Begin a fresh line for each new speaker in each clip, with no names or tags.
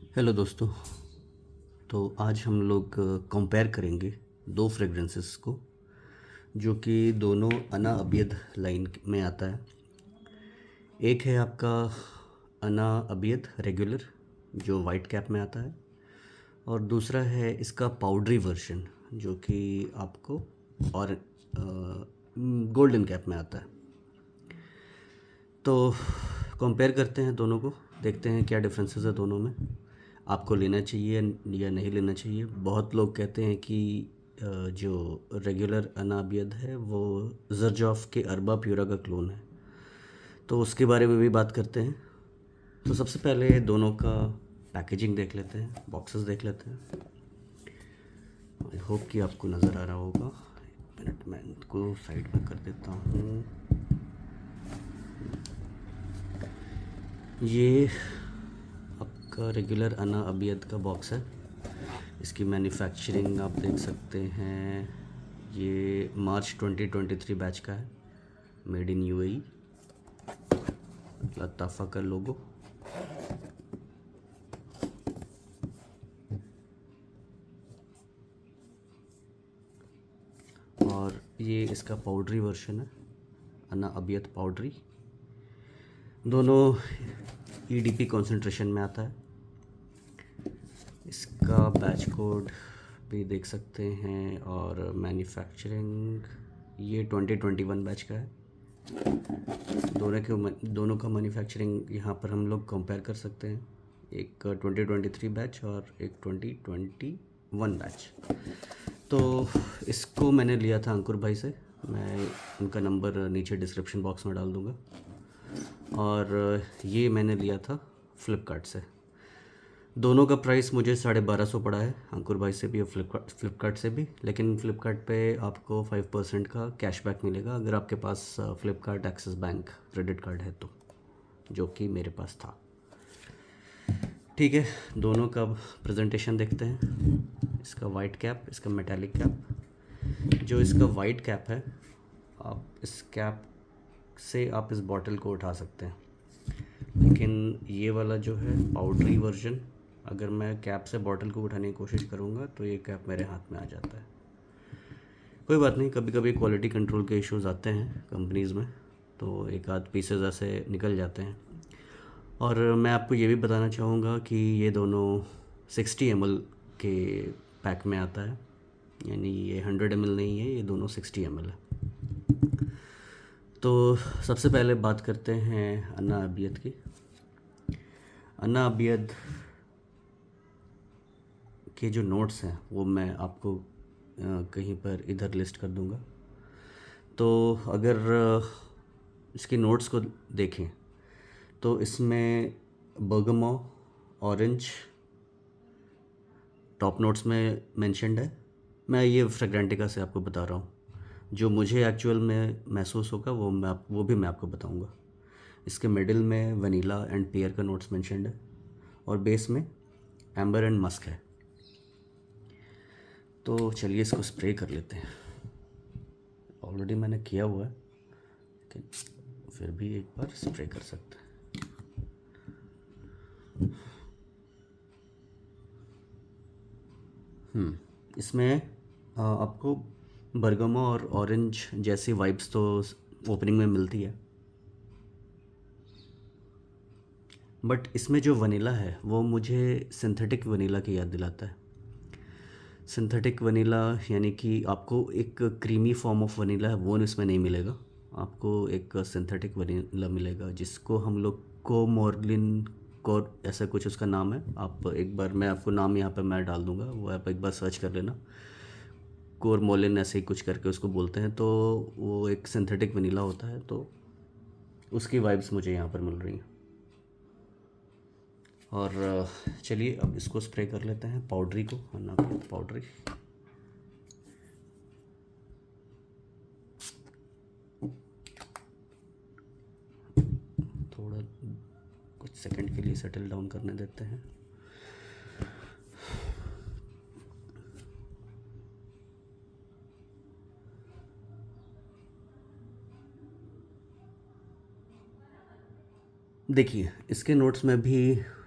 Hello दोस्तों। तो आज हम लोग कंपेयर करेंगे दो फ्रेगरेंसेस को जो कि दोनों अना अबियद लाइन में आता है। एक है आपका अना अबियद रेगुलर जो वाइट कैप में आता है, और दूसरा है इसका पाउडरी वर्जन जो कि आपको और गोल्डन कैप में आता है। तो कंपेयर करते हैं दोनों को, देखते हैं क्या डिफरेंसेस है दोनों में, आपको लेना चाहिए या नहीं लेना चाहिए। बहुत लोग कहते हैं कि जो रेगुलर अनाबियद है वो जरजॉफ के अरबा प्यूरा का क्लोन है, तो उसके बारे में भी बात करते हैं। तो सबसे पहले दोनों का पैकेजिंग देख लेते हैं, बॉक्सेस देख लेते हैं। आई होप कि आपको नज़र आ रहा होगा। एक मिनट, मैं इनको साइड में कर देता हूँ। ये आपका रेगुलर अना अबियद का बॉक्स है। इसकी मैन्युफैक्चरिंग आप देख सकते हैं, ये मार्च 2023 बैच का है, मेड इन यूएई, लताफ़ा का लोगो। और ये इसका पाउडरी वर्जन है, अना अबियत पाउडरी। दोनों ईडीपी कॉन्सेंट्रेशन में आता है। इसका बैच कोड भी देख सकते हैं, और मैन्युफैक्चरिंग ये 2021 बैच का है। दोनों का मैन्युफैक्चरिंग यहाँ पर हम लोग कंपेयर कर सकते हैं, एक 2023 बैच और एक 2021 बैच। तो इसको मैंने लिया था अंकुर भाई से, मैं उनका नंबर नीचे डिस्क्रिप्शन बॉक्स में डाल दूँगा। और ये मैंने लिया था फ्लिपकार्ट से। दोनों का प्राइस मुझे 1250 पड़ा है, अंकुर भाई से भी और फ्लिपकार्ट से भी। लेकिन फ्लिपकार्ट पे आपको 5% का कैशबैक मिलेगा अगर आपके पास Flipkart Axis bank credit card है तो, जो कि मेरे पास था। ठीक है, दोनों का प्रेजेंटेशन देखते हैं। इसका वाइट कैप, इसका मेटालिक कैप। जो इसका वाइट कैप है, आप इस कैप से आप इस बॉटल को उठा सकते हैं, लेकिन ये वाला जो है पाउडरी वर्जन, अगर मैं कैप से बॉटल को उठाने की कोशिश करूँगा तो ये कैप मेरे हाथ में आ जाता है। कोई बात नहीं, कभी कभी क्वालिटी कंट्रोल के इश्यूज आते हैं कंपनीज़ में, तो एक आध पीसेज ऐसे निकल जाते हैं। और मैं आपको ये भी बताना चाहूँगा कि ये दोनों 60 ml के पैक में आता है, यानी ये 100 ml नहीं है, ये दोनों 60 ml है। तो सबसे पहले बात करते हैं अन्ना अबियत की। अन्ना अबियद के जो नोट्स हैं वो मैं आपको कहीं पर इधर लिस्ट कर दूंगा। तो अगर इसके नोट्स को देखें तो इसमें बर्गमो, ऑरेंज टॉप नोट्स में मेंशन्ड है। मैं ये फ्रेग्रेंटिका से आपको बता रहा हूँ, जो मुझे एक्चुअल में महसूस होगा वो भी मैं आपको बताऊँगा। इसके मिडिल में वनीला एंड पियर का नोट्स मेंशन्ड है, और बेस में एम्बर एंड मस्क है। तो चलिए इसको स्प्रे कर लेते हैं। ऑलरेडी मैंने किया हुआ है, लेकिन फिर भी एक बार स्प्रे कर सकते हैं। इसमें आपको बर्गमो और ऑरेंज जैसी वाइब्स तो ओपनिंग में मिलती है, बट इसमें जो वनीला है वो मुझे सिंथेटिक वनीला की याद दिलाता है। सिंथेटिक वनीला यानी कि आपको एक क्रीमी फॉर्म ऑफ वनीला है वो इसमें नहीं मिलेगा, आपको एक सिंथेटिक वनीला मिलेगा जिसको हम लोग कोमोरलिन कोर ऐसा कुछ उसका नाम है। आप एक बार, मैं आपको नाम यहाँ पे मैं डाल दूँगा, वो आप एक बार सर्च कर लेना, कोरमोलिन ऐसे ही कुछ करके उसको बोलते हैं। तो वो एक सिंथेटिक वनीला होता है, तो उसकी वाइब्स मुझे यहाँ पर मिल रही हैं। और चलिए अब इसको स्प्रे कर लेते हैं, पाउडरी को, अन्ना पाउडरी। थोड़ा कुछ सेकंड के लिए सेटल डाउन करने देते हैं। देखिए इसके नोट्स में भी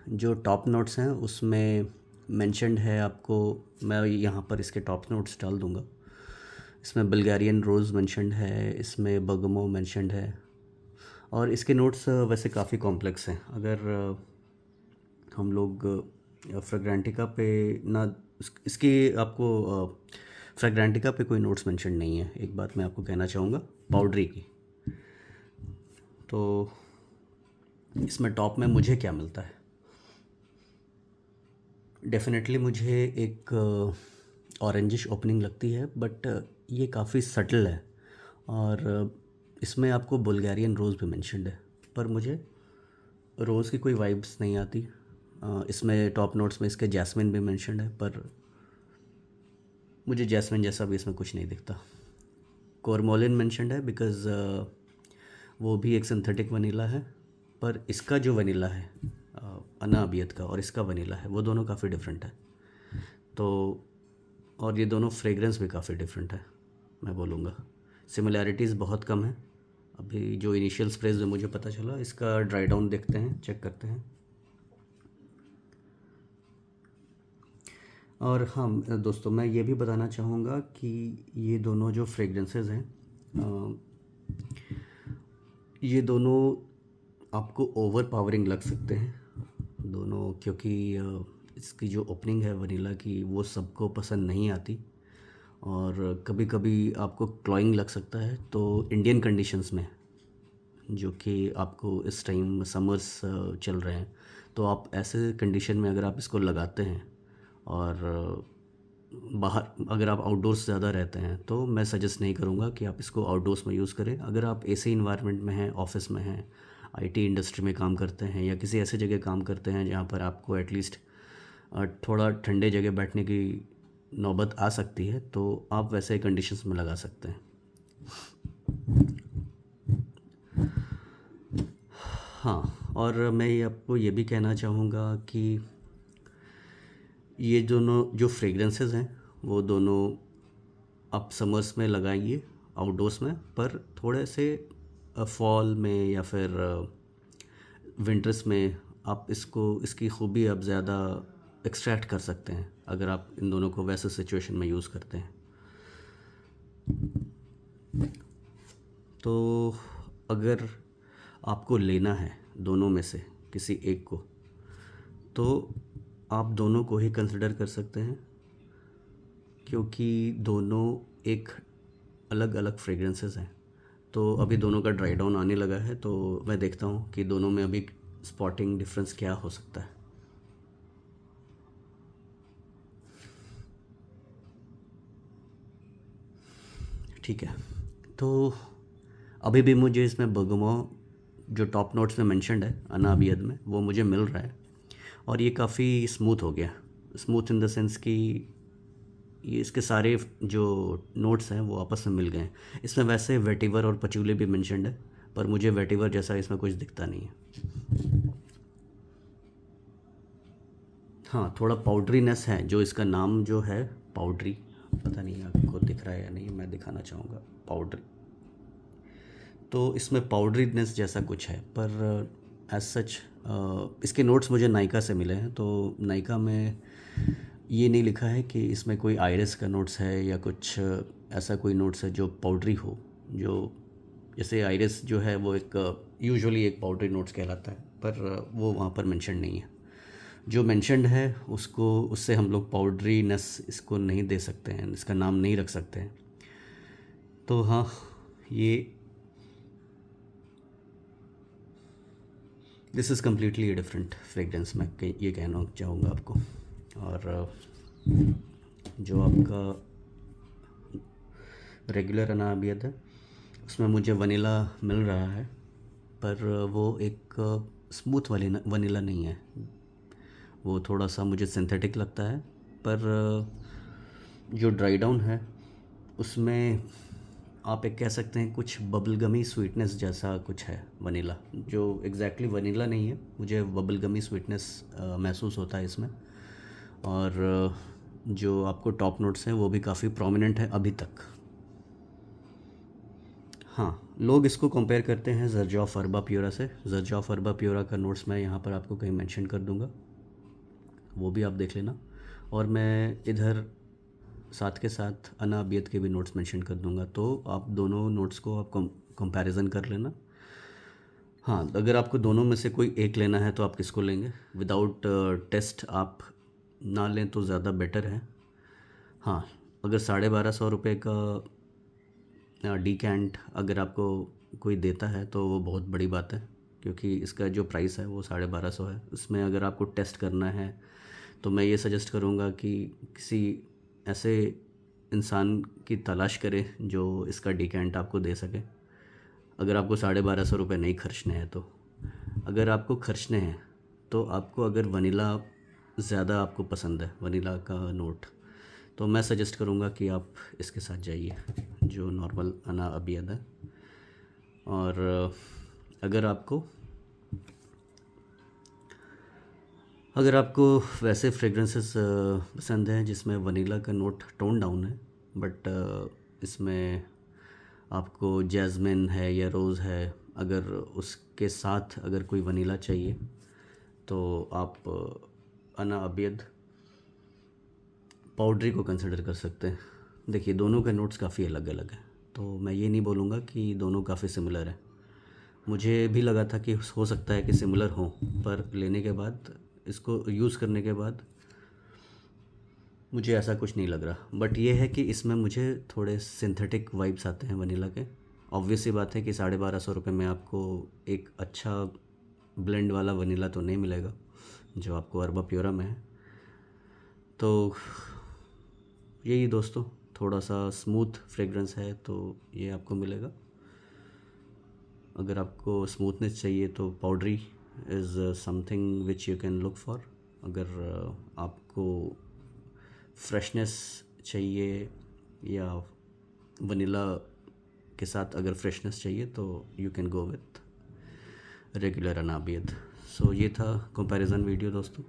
जो टॉप नोट्स हैं उसमें मेंशन्ड है आपको, मैं यहाँ पर इसके टॉप नोट्स डाल दूँगा। इसमें बल्गेरियन रोज़ मेंशन्ड है, इसमें बर्गमो मेंशन्ड है, और इसके नोट्स वैसे काफ़ी कॉम्प्लेक्स हैं। अगर हम लोग फ्रेग्रेंटिका पे ना, इसकी आपको फ्रेग्रेंटिका पे कोई नोट्स मेंशन नहीं है। एक बात मैं आपको कहना चाहूँगा पाउडरी की। तो इसमें टॉप में मुझे क्या मिलता है, डेफिनेटली मुझे एक ऑरेंजिश ओपनिंग लगती है, बट ये काफ़ी सटल है, और इसमें आपको बुल्गारियन रोज़ भी मेंशन्ड है, पर मुझे रोज़ की कोई वाइब्स नहीं आती। इसमें टॉप नोट्स में इसके जैस्मिन भी मेंशन्ड है, पर मुझे जैस्मिन जैसा भी इसमें कुछ नहीं दिखता। कोरमोलिन मेंशन्ड है बिकॉज़ वो भी एक सिंथेटिक वनीला है, पर इसका जो वनीला है अना अबियत का, और इसका वनीला है, वो दोनों काफ़ी डिफरेंट है। तो और ये दोनों फ्रेग्रेंस भी काफ़ी डिफरेंट है, मैं बोलूँगा सिमिलैरिटीज़ बहुत कम है। अभी जो इनिशियल स्प्रेज में मुझे पता चला, इसका ड्राई डाउन देखते हैं, चेक करते हैं। और हाँ दोस्तों, मैं ये भी बताना चाहूँगा कि ये दोनों जो फ्रेग्रेंसेस हैं, ये दोनों आपको ओवर पावरिंग लग सकते हैं दोनों, क्योंकि इसकी जो ओपनिंग है वनीला की, वो सबको पसंद नहीं आती, और कभी कभी आपको क्लॉइंग लग सकता है। तो इंडियन कंडीशंस में, जो कि आपको इस टाइम समर्स चल रहे हैं, तो आप ऐसे कंडीशन में अगर आप इसको लगाते हैं, और बाहर अगर आप आउटडोर्स ज़्यादा रहते हैं, तो मैं सजेस्ट नहीं करूँगा कि आप इसको आउटडोर्स में यूज़ करें। अगर आप एसी इन्वायरमेंट में हैं, ऑफिस में हैं, आईटी इंडस्ट्री में काम करते हैं, या किसी ऐसे जगह काम करते हैं जहाँ पर आपको एटलीस्ट थोड़ा ठंडे जगह बैठने की नौबत आ सकती है, तो आप वैसे कंडीशंस में लगा सकते हैं। हाँ, और मैं ये आपको ये भी कहना चाहूँगा कि ये दोनों जो फ्रेग्रेंसेस हैं, वो दोनों आप समर्स में लगाइए आउटडोर्स में, पर थोड़े से फॉल में या फिर विंटर्स में आप इसकी खूबी आप ज़्यादा एक्सट्रैक्ट कर सकते हैं, अगर आप इन दोनों को वैसे सिचुएशन में यूज़ करते हैं। तो अगर आपको लेना है दोनों में से किसी एक को, तो आप दोनों को ही कंसिडर कर सकते हैं, क्योंकि दोनों एक अलग अलग फ्रेग्रेंसेस हैं। तो अभी दोनों का ड्राई डाउन आने लगा है, तो मैं देखता हूँ कि दोनों में अभी स्पॉटिंग डिफरेंस क्या हो सकता है। ठीक है, तो अभी भी मुझे इसमें बर्गमो जो टॉप नोट्स में मेंशन्ड है अनाबियत में, वो मुझे मिल रहा है, और ये काफ़ी स्मूथ हो गया। स्मूथ इन द सेंस कि ये इसके सारे जो नोट्स हैं वो आपस में मिल गए हैं। इसमें वैसे वेटिवर और पचूले भी मेंशन्ड है, पर मुझे वेटिवर जैसा इसमें कुछ दिखता नहीं है। हाँ, थोड़ा पाउडरीनेस है, जो इसका नाम जो है पाउडरी, पता नहीं आपको दिख रहा है या नहीं, मैं दिखाना चाहूँगा पाउडरी। तो इसमें पाउडरीनेस जैसा कुछ है, पर एज सच इसके नोट्स मुझे नाइका से मिले हैं, तो नाइका में ये नहीं लिखा है कि इसमें कोई आयरिस का नोट्स है या कुछ ऐसा कोई नोट्स है जो पाउडरी हो। जो जैसे आयरिस जो है वो एक यूजुअली एक पाउडरी नोट्स कहलाता है, पर वो वहाँ पर मेंशन नहीं है। जो मेंशन्ड है उसको, उससे हम लोग पाउडरीनेस इसको नहीं दे सकते हैं, इसका नाम नहीं रख सकते हैं। तो हाँ, ये this is completely different fragrance, मैं ये कहना चाहूँगा आपको। और जो आपका रेगुलर अनाबियत है, उसमें मुझे वनीला मिल रहा है, पर वो एक स्मूथ वनीला नहीं है, वो थोड़ा सा मुझे सिंथेटिक लगता है। पर जो ड्राई डाउन है उसमें आप एक कह सकते हैं कुछ बबल गमी स्वीटनेस जैसा कुछ है वनीला, जो एग्जैक्टली वनीला नहीं है, मुझे बबल गमी स्वीटनेस महसूस होता है इसमें। और जो आपको टॉप नोट्स हैं वो भी काफ़ी प्रोमिनेंट है अभी तक। हाँ, लोग इसको कंपेयर करते हैं ज़र्जा ऑफ अरबा प्योरा से। ज़र्जा ऑफ अरबा प्योरा का नोट्स मैं यहाँ पर आपको कहीं मेंशन कर दूँगा, वो भी आप देख लेना। और मैं इधर साथ के साथ अना अबियत के भी नोट्स मेंशन कर दूँगा, तो आप दोनों नोट्स को आप कंपैरिजन कर लेना। हाँ, अगर आपको दोनों में से कोई एक लेना है तो आप किसको लेंगे? विदाउट टेस्ट आप ना लें तो ज़्यादा बेटर है। हाँ, अगर 1250 रुपये का डीकैंट अगर आपको कोई देता है तो वो बहुत बड़ी बात है, क्योंकि इसका जो प्राइस है वो 1250 है। उसमें अगर आपको टेस्ट करना है तो मैं ये सजेस्ट करूँगा कि किसी ऐसे इंसान की तलाश करें जो इसका डीकैंट आपको दे सके, अगर आपको 1250 रुपये नहीं खर्चने हैं तो। अगर आपको खर्चने हैं तो आपको अगर वनीला ज़्यादा आपको पसंद है, वनीला का नोट, तो मैं सजेस्ट करूँगा कि आप इसके साथ जाइए जो नॉर्मल अना अबियत है। और अगर आपको वैसे फ्रेगरेंसेस पसंद हैं जिसमें वनीला का नोट टोन डाउन है, बट इसमें आपको जैस्मिन है या रोज़ है, अगर उसके साथ अगर कोई वनीला चाहिए तो आप अना अबियत पाउडरी को कंसिडर कर सकते हैं। देखिए, दोनों के नोट्स काफ़ी अलग अलग हैं, तो मैं ये नहीं बोलूँगा कि दोनों काफ़ी सिमिलर हैं। मुझे भी लगा था कि हो सकता है कि सिमिलर हों, पर लेने के बाद, इसको यूज़ करने के बाद मुझे ऐसा कुछ नहीं लग रहा। बट ये है कि इसमें मुझे थोड़े सिंथेटिक वाइब्स आते हैं वनीला के। ऑब्वियस सी बात है कि 1250 रुपये में आपको एक अच्छा ब्लेंड वाला वनीला तो नहीं मिलेगा जो आपको अरबा प्योरा में है। तो यही दोस्तों, थोड़ा सा स्मूथ फ्रेगरेंस है तो ये आपको मिलेगा। अगर आपको स्मूथनेस चाहिए तो powdery is something which you can look for. अगर आपको फ्रेशनेस चाहिए या वनीला के साथ अगर फ्रेशनेस चाहिए तो you can go with regular अना अबियत। सो ये था कंपैरिजन वीडियो दोस्तों।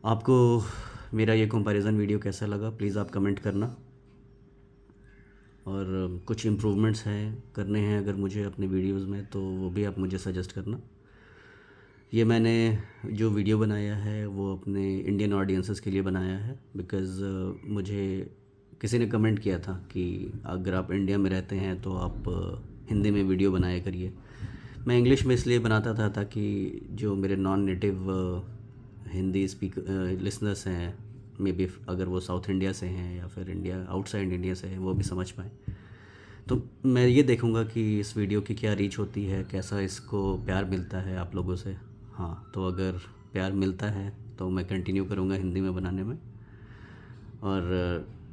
आपको मेरा ये कंपैरिजन वीडियो कैसा लगा प्लीज़ आप कमेंट करना, और कुछ इम्प्रूवमेंट्स हैं करने हैं अगर मुझे अपने वीडियोस में, तो वो भी आप मुझे सजेस्ट करना। ये मैंने जो वीडियो बनाया है वो अपने इंडियन ऑडियंसेस के लिए बनाया है, बिकॉज़ मुझे किसी ने कमेंट किया था कि अगर आप इंडिया में रहते हैं तो आप हिंदी में वीडियो बनाया करिए। मैं इंग्लिश में इसलिए बनाता था ताकि जो मेरे नॉन नेटिव हिंदी लिसनर्स हैं, मे बी अगर वो साउथ इंडिया से हैं या फिर इंडिया आउटसाइड इंडिया से हैं, वो भी समझ पाएँ। तो मैं ये देखूँगा कि इस वीडियो की क्या रीच होती है, कैसा इसको प्यार मिलता है आप लोगों से। हाँ, तो अगर प्यार मिलता है तो मैं कंटिन्यू करूँगा हिंदी में बनाने में। और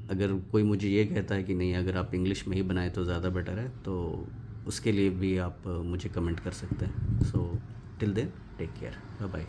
अगर कोई मुझे ये कहता है कि नहीं, अगर आप इंग्लिश में ही बनाएं तो ज़्यादा बेटर है, तो उसके लिए भी आप मुझे कमेंट कर सकते हैं। So till then take care, bye bye.